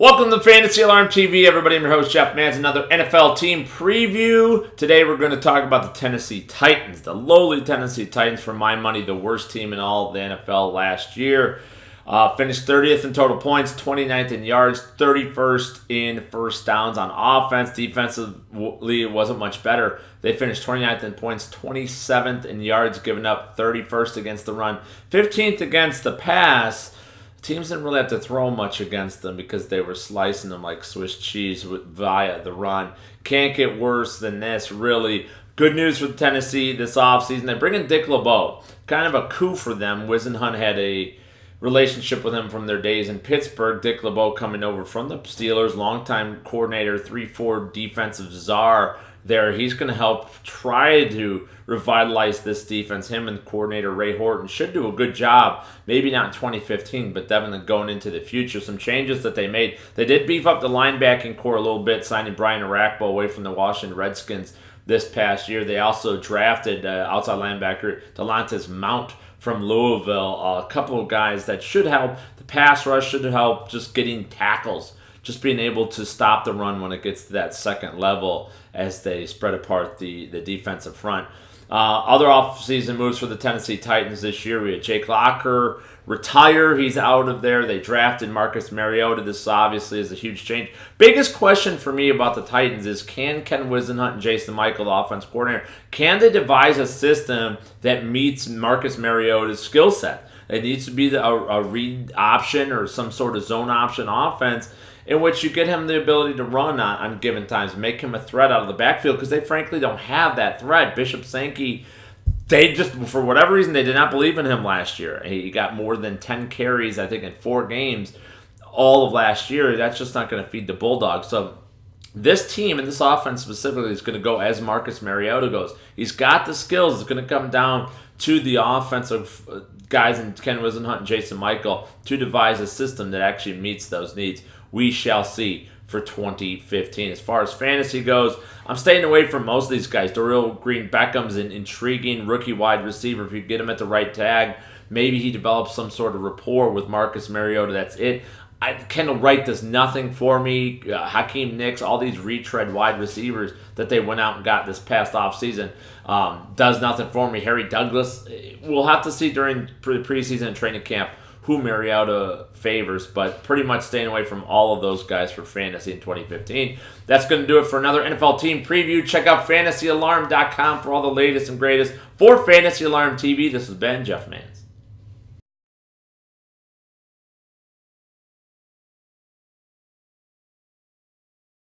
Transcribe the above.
Welcome to Fantasy Alarm TV, everybody. I'm your host, Jeff Mans. Another NFL team preview. Today we're going to talk about the Tennessee Titans, the lowly Tennessee Titans. For my money, the worst team in all of the NFL last year. Finished 30th in total points, 29th in yards, 31st in first downs on offense. Defensively, it wasn't much better. They finished 29th in points, 27th in yards given up, 31st against the run, 15th against the pass. Teams didn't really have to throw much against them because they were slicing them like Swiss cheese via the run. Can't get worse than this, really. Good news for Tennessee this offseason. They bring in Dick LeBeau. Kind of a coup for them. Whisenhunt had a relationship with him from their days in Pittsburgh. Dick LeBeau coming over from the Steelers. Longtime coordinator, 3-4 defensive czar there. He's going to help try to revitalize this defense. Him and coordinator Ray Horton should do a good job. Maybe not in 2015, but definitely going into the future. Some changes that they made. They did beef up the linebacking core a little bit, signing Brian Orakpo away from the Washington Redskins this past year. They also drafted outside linebacker Delontes Mount from Louisville. A couple of guys that should help. The pass rush should help just getting tackles. Just being able to stop the run when it gets to that second level as they spread apart the defensive front. Other offseason moves for the Tennessee Titans this year. We had Jake Locker retire. He's out of there. They drafted Marcus Mariota. This obviously is a huge change. Biggest question for me about the Titans is, can Ken Whisenhunt and Jason Michael, the offense coordinator, can they devise a system that meets Marcus Mariota's skill set? It needs to be a read option or some sort of zone option offense in which you get him the ability to run on given times, make him a threat out of the backfield, because they frankly don't have that threat. Bishop Sankey, they just, for whatever reason, they did not believe in him last year. He got more than 10 carries, I think, in 4 games all of last year. That's just not going to feed the Bulldogs. So this team and this offense specifically is going to go as Marcus Mariota goes. He's got the skills. It's going to come down to the offensive guys in Ken Whisenhunt and Jason Michael to devise a system that actually meets those needs. We shall see for 2015. As far as fantasy goes, I'm staying away from most of these guys. Dorial Green-Beckham's an intriguing rookie wide receiver. If you get him at the right tag, maybe he develops some sort of rapport with Marcus Mariota. That's it. Kendall Wright does nothing for me. Hakeem Nicks, all these retread wide receivers that they went out and got this past offseason does nothing for me. Harry Douglas, we'll have to see during preseason and training camp who Mariota favors, but pretty much staying away from all of those guys for fantasy in 2015. That's going to do it for another NFL team preview. Check out fantasyalarm.com for all the latest and greatest for Fantasy Alarm TV. This has been Jeff Mans.